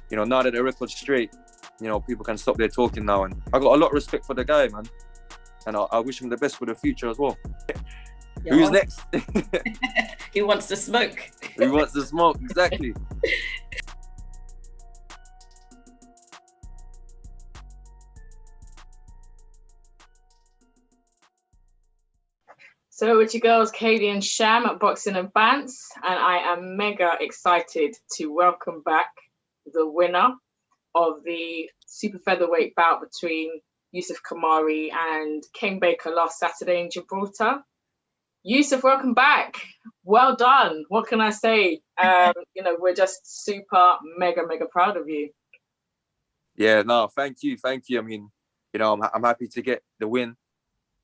you know, now that the record's straight, you know, people can stop their talking now. And I got a lot of respect for the guy, man. And I wish him the best for the future as well. Yeah. Who's next? Who wants to smoke? Who wants to smoke, exactly. So with your girls, Katie and Sham at Boxing and Bantz, and I am mega excited to welcome back the winner of the super featherweight bout between YOUSSEF Khoumari and Kane Baker last Saturday in Gibraltar. YOUSSEF, welcome back. Well done. What can I say? You know, we're just super, mega proud of you. Yeah, no, thank you. I mean, you know, I'm happy to get the win.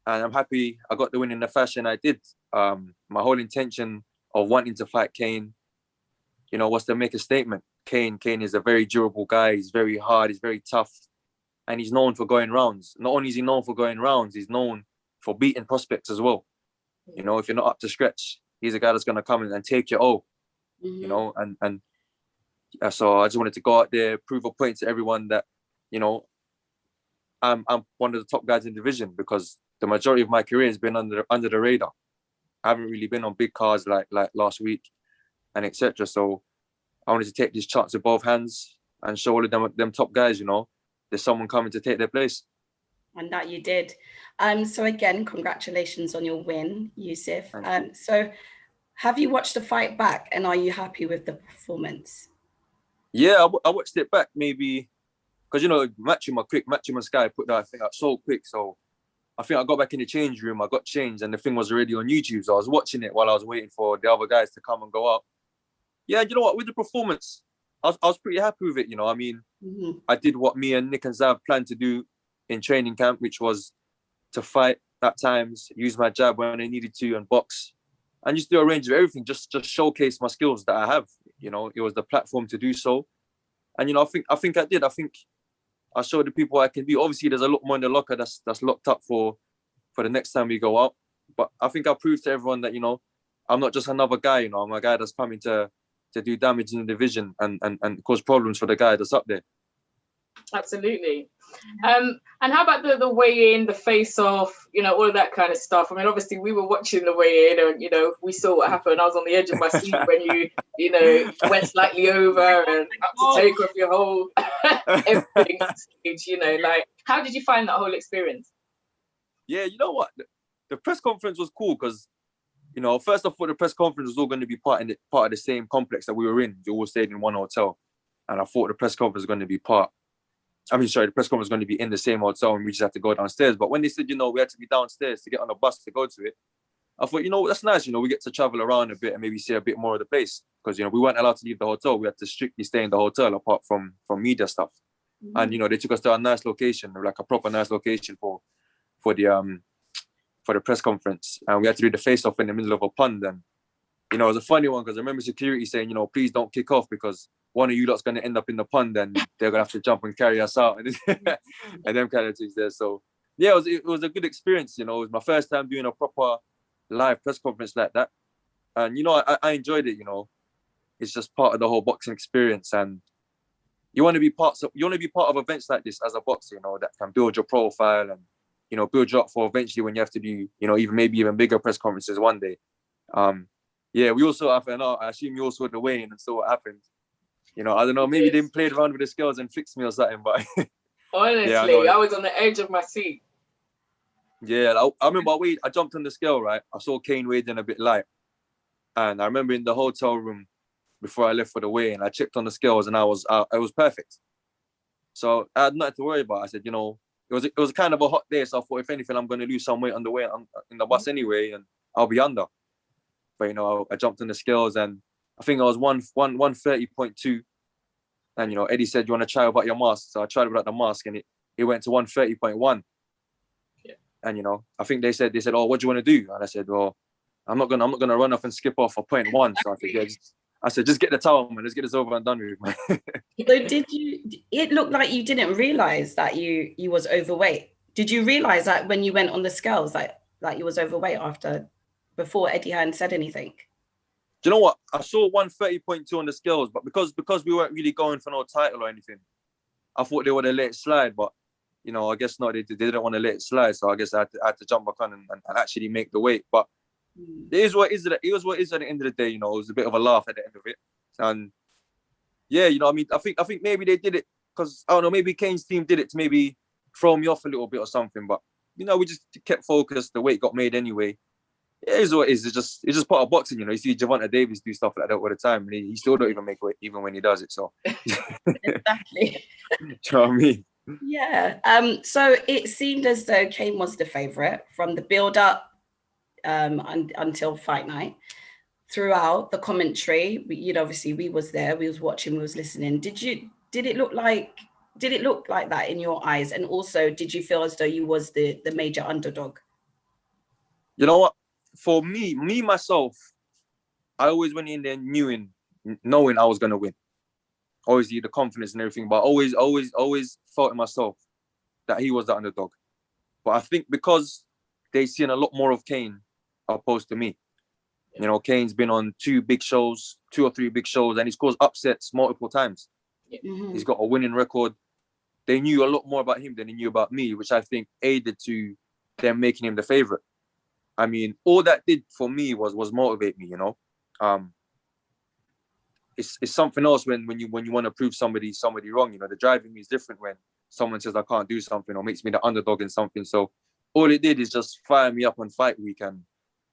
And I'm happy I got the win in the fashion I did. My whole intention of wanting to fight Kane, you know, was to make a statement. Kane is a very durable guy. He's very hard. He's very tough. And he's known for going rounds. Not only is he known for going rounds, he's known for beating prospects as well. You know, if you're not up to scratch, he's a guy that's going to come in and take your all. You know, and so I just wanted to go out there, prove a point to everyone that, you know, I'm one of the top guys in the division, because the majority of my career has been under the radar. I haven't really been on big cards like last week and etc. So I wanted to take this chance with both hands and show all of them top guys, you know, there's someone coming to take their place. And that you did. So again, congratulations on your win, YOUSSEF. So have you watched the fight back, and are you happy with the performance? Yeah, I watched it back maybe because, you know, Matchroom Sky put that thing up so quick. So I think I got back in the change room, I got changed, and the thing was already on YouTube. So I was watching it while I was waiting for the other guys to come and go out. Yeah, you know what, with the performance, I was pretty happy with it, you know. I mean, I did what me and Nick and Zav planned to do in training camp, which was to fight at times, use my jab when I needed to, and box, and just do a range of everything, just showcase my skills that I have. You know, it was the platform to do so. And, you know, I think I did. I think I showed the people I can do. Obviously, there's a lot more in the locker that's locked up for the next time we go out. But I think I proved to everyone that, you know, I'm not just another guy, you know, I'm a guy that's coming to do damage in the division and cause problems for the guy that's up there. Absolutely. And how about the weigh-in, the face-off, you know, all of that kind of stuff? I mean, obviously, we were watching the weigh-in, and, you know, we saw what happened. I was on the edge of my seat when you know, went slightly over and up to take off your whole everything stage, you know. Like, how did you find that whole experience? Yeah, you know what? The press conference was cool because, you know, first off, the press conference was all going to be part of the same complex that we were in. We all stayed in one hotel. And I thought the press conference was going to be the press conference was going to be in the same hotel, and we just had to go downstairs. But when they said, you know, we had to be downstairs to get on a bus to go to it, I thought, you know, that's nice. You know, we get to travel around a bit and maybe see a bit more of the place. Because, you know, we weren't allowed to leave the hotel. We had to strictly stay in the hotel apart from media stuff. And, you know, they took us to a nice location, like a proper nice location for the press conference. And we had to do the face-off in the middle of a pond. And, you know, it was a funny one because I remember security saying, you know, please don't kick off because one of you lot's going to end up in the pond and they're going to have to jump and carry us out. And them kind of things there. So, yeah, it was a good experience. You know, it was my first time doing a proper live press conference like that. And, you know, I enjoyed it, you know. It's just part of the whole boxing experience. And you want to be part of events like this as a boxer, you know, that can build your profile and, you know, build you up for eventually when you have to do, you know, even bigger press conferences one day. Yeah, we also have, and I assume you also the weigh-in and saw what happened. You know, I don't know, maybe they played around with the scales and fixed me or something, but honestly, yeah, I was on the edge of my seat. Yeah, I remember I jumped on the scale, right? I saw Kane weighed in a bit light. And I remember in the hotel room before I left for the weigh-in, I checked on the scales and I was perfect. So I had nothing to worry about. I said, you know, it was kind of a hot day, so I thought if anything, I'm going to lose some weight on the way in the bus anyway, and I'll be under. But, you know, I jumped on the scales and I think I was 130.2. And, you know, Eddie said, you want to try without your mask? So I tried without the mask and it went to 130.1. Yeah. And, you know, I think they said, oh, what do you want to do? And I said, well, I'm not gonna run off and skip off a 0.1. So I said, yeah, just get the towel, man. Let's get this over and done with. So it looked like you didn't realize that you was overweight. Did you realize that when you went on the scales, like you was overweight before Eddie hadn't said anything? Do you know what? I saw 130.2 on the scales, but because we weren't really going for no title or anything, I thought they would have let it slide. But you know, I guess not. They didn't want to let it slide, so I guess I had to jump back on and actually make the weight. But it is what it is. It is what it is at the end of the day. You know, it was a bit of a laugh at the end of it, and yeah, you know, I mean, I think maybe they did it because I don't know. Maybe Kane's team did it to maybe throw me off a little bit or something. But you know, we just kept focused. The weight got made anyway. It is what it is. It's just part of boxing, you know. You see Gervonta Davis do stuff like that all the time, and he still don't even make weight, even when he does it. So, Exactly. Do you know what I mean? Yeah. So it seemed as though Kane was the favorite from the build-up until fight night. Throughout the commentary, you know, obviously we was there, we was watching, we was listening. Did it look like that in your eyes? And also, did you feel as though you was the major underdog? You know what? For me myself, I always went in there knowing I was gonna win. Obviously the confidence and everything, but always thought in myself that he was the underdog. But I think because they seen a lot more of Kane opposed to me. You know, Kane's been on 2 or 3 big shows, and he's caused upsets multiple times. Mm-hmm. He's got a winning record. They knew a lot more about him than they knew about me, which I think aided to them making him the favorite. I mean, all that did for me was motivate me, you know. It's something else when you want to prove somebody wrong, you know. The driving me is different when someone says I can't do something or makes me the underdog in something. So all it did is just fire me up on fight week and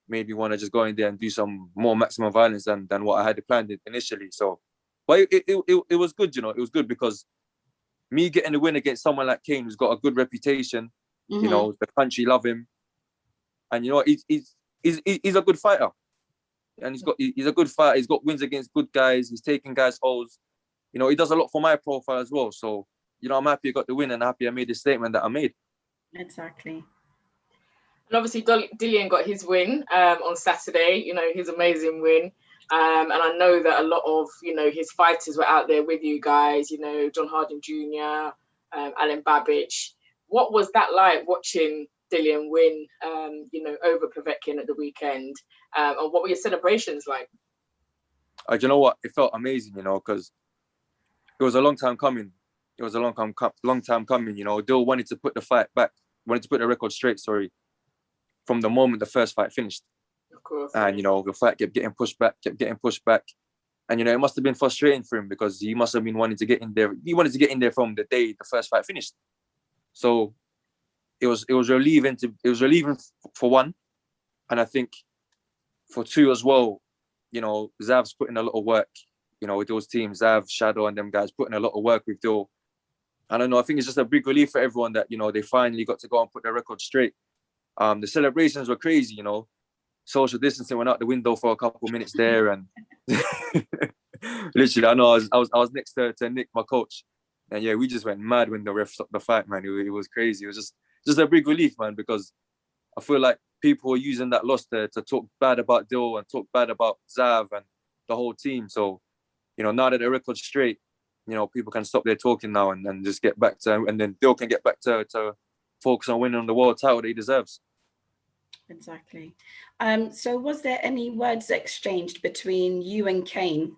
made me want to just go in there and do some more maximum violence than what I had planned initially. So, but it was good, you know. It was good because me getting the win against someone like Kane, who's got a good reputation, you know, the country love him, and you know he's a good fighter, and he's a good fighter. He's got wins against good guys. He's taking guys' holes. You know, he does a lot for my profile as well. So, you know, I'm happy I got the win and happy I made the statement that I made. Exactly. And obviously, Dillian got his win on Saturday. You know, his amazing win. And I know that a lot of, you know, his fighters were out there with you guys. You know, John Harding Jr., Alan Babbage. What was that like watching Dillian win, you know, over Povetkin at the weekend? And what were your celebrations like? You know what? It felt amazing, you know, because it was a long time coming. It was a long time coming, you know. Dill wanted to put the fight back, wanted to put the record straight, from the moment the first fight finished. Of course. And, you know, the fight kept getting pushed back. And, you know, it must have been frustrating for him because he must have been wanting to get in there. He wanted to get in there from the day the first fight finished. So it was relieving for one. And I think for 2 as well, you know, Zav's putting a lot of work, you know, with those teams, Zav, Shadow and them guys putting a lot of work with Dill. I don't know, I think it's just a big relief for everyone that, you know, they finally got to go and put their record straight. The celebrations were crazy, you know. Social distancing went out the window for a couple of minutes there, and literally, I know I was next to Nick, my coach, and yeah, we just went mad when the ref stopped the fight, man. It was crazy. It was just a big relief, man, because I feel like people were using that loss to talk bad about Dill and talk bad about Zav and the whole team. So, you know, now that the record's straight, you know, people can stop their talking now and just get back to, and then Dill can get back to focus on winning the world title that he deserves. Exactly. So was there any words exchanged between you and Kane,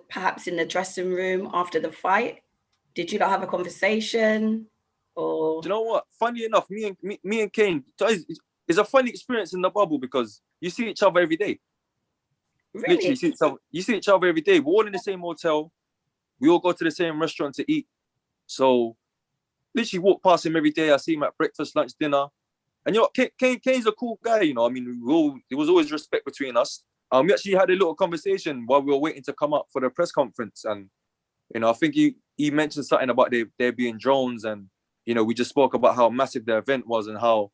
perhaps in the dressing room after the fight? Did you not have a conversation? Or do you know what? Funny enough, me and Kane, it's a funny experience in the bubble because you see each other every day. really? Literally, you see each other every day. We're all in the same hotel. We all go to the same restaurant to eat. So literally walk past him every day. I see him at breakfast, lunch, dinner. And you know, Kane's a cool guy, you know. I mean, there was always respect between us. We actually had a little conversation while we were waiting to come up for the press conference. And, you know, I think he mentioned something about there being drones. And, you know, we just spoke about how massive the event was and how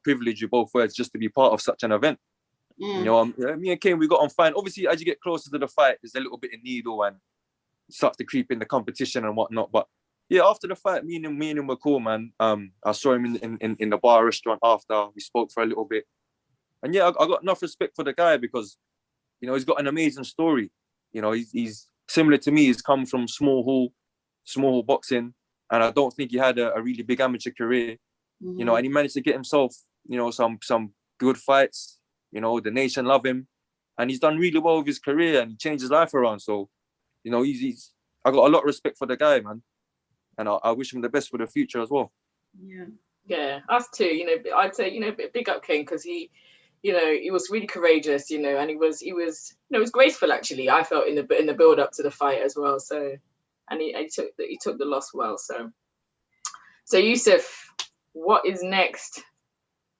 privileged we both were just to be part of such an event. You know, me and Kane, we got on fine. Obviously, as you get closer to the fight, there's a little bit of needle and it starts to creep in the competition and whatnot. But yeah, after the fight, me and him were cool, man. I saw him in the bar restaurant after. We spoke for a little bit. And yeah, I got enough respect for the guy because, you know, he's got an amazing story. You know, he's similar to me. He's come from small hall boxing. And I don't think he had a really big amateur career. You know, and he managed to get himself, you know, some good fights. You know, the nation love him. and he's done really well with his career, and he changed his life around. So, you know, I got a lot of respect for the guy, man, and I wish him the best for the future as well. Yeah, us too. You know, I'd say, you know, big up Kane, because he, you know, he was really courageous, you know, and he was, you know, it was graceful actually. I felt in the build up to the fight as well. So, and he took the loss well. So Youssef, what is next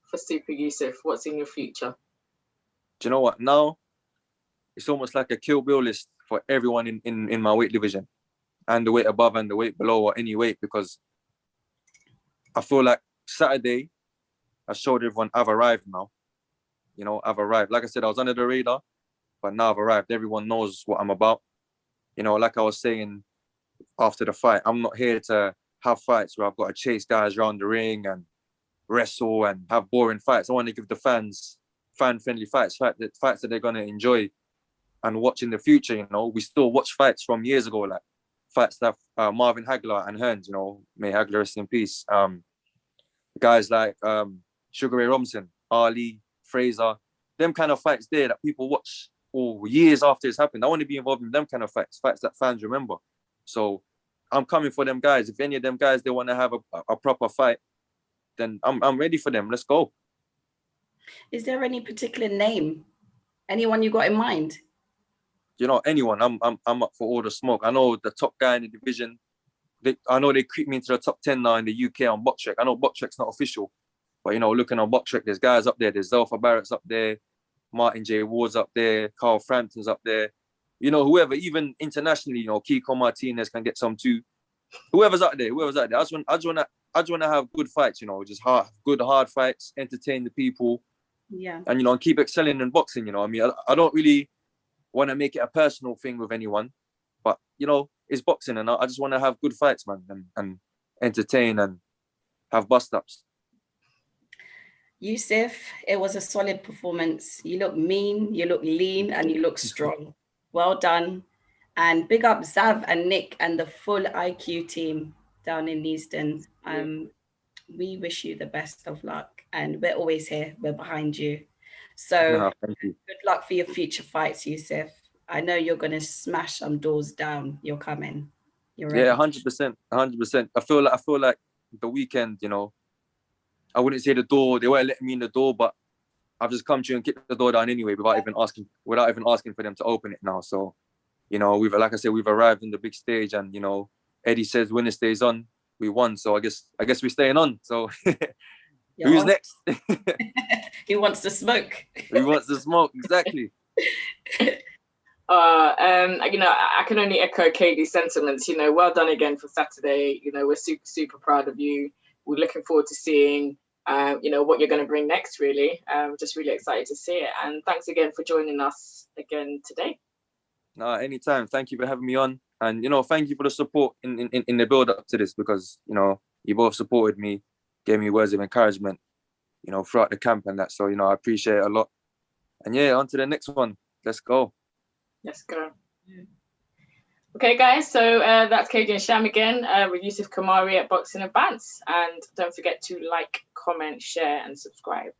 for Super Youssef? What's in your future? Do you know what? Now it's almost like a Kill Bill list for everyone in my weight division, and the weight above and the weight below, or any weight, because I feel like Saturday I showed everyone I've arrived now. You know, I've arrived. Like I said, I was under the radar, but now I've arrived. Everyone knows what I'm about. You know, like I was saying after the fight, I'm not here to have fights where I've got to chase guys around the ring and wrestle and have boring fights. I want to give the fans fan-friendly fights that they're going to enjoy and watch in the future. You know, we still watch fights from years ago, like fights that Marvin Hagler and Hearns, you know, may Hagler rest in peace. Guys like Sugar Ray Robinson, Ali, Fraser, them kind of fights there that people watch years after it's happened. I want to be involved in them kind of fights that fans remember. So I'm coming for them guys. If any of them guys, they want to have a proper fight, then I'm ready for them. Let's go. Is there any particular name? Anyone you got in mind? You know, anyone. I'm up for all the smoke. I know the top guy in the division. I know they creep me into the top 10 now in the UK on BoxRec. I know BoxRec's not official, but you know, looking on BoxRec, there's guys up there. There's Zelfa Barrett's up there, Martin J. Ward's up there, Carl Frampton's up there. You know, whoever, even internationally, you know, Kiko Martinez can get some too. Whoever's out there. I just want to have good fights. You know, just hard fights, entertain the people. Yeah. And you know, and keep excelling in boxing. You know, I mean, I don't really want to make it a personal thing with anyone, but you know, it's boxing, and I just want to have good fights, man, and entertain and have bust ups. Youssef, it was a solid performance. You look mean, you look lean, and you look strong. Well done. And big up Zav and Nick and the full IQ team down in Neasden. We wish you the best of luck, and we're always here. We're behind you. So Thank you. Good luck for your future fights, Youssef. I know you're going to smash some doors down. You're coming. You're ready. Yeah, 100%, 100%. I feel like the weekend, you know, I wouldn't say the door. They weren't letting me in the door, but I've just come to you and kicked the door down anyway without even asking for them to open it now. So, you know, we've arrived in the big stage, and you know, Eddie says winner stays on. We won, so I guess we're staying on. So who's next? Who wants to smoke? Who wants to smoke? Exactly. You know, I can only echo Katie's sentiments. You know, well done again for Saturday. You know, we're super proud of you. We're looking forward to seeing, you know, what you're going to bring next, really. Just really excited to see it. And thanks again for joining us again today. No, anytime. Thank you for having me on. And, you know, thank you for the support in the build up to this, because, you know, you both supported me, gave me words of encouragement, you know, throughout the camp and that. So, you know, I appreciate it a lot. And yeah, on to the next one. Let's go. Let's go. Okay, guys, so that's KJ and Sham again with Youssef Khomari at Boxing and Bantz. And don't forget to like, comment, share, and subscribe.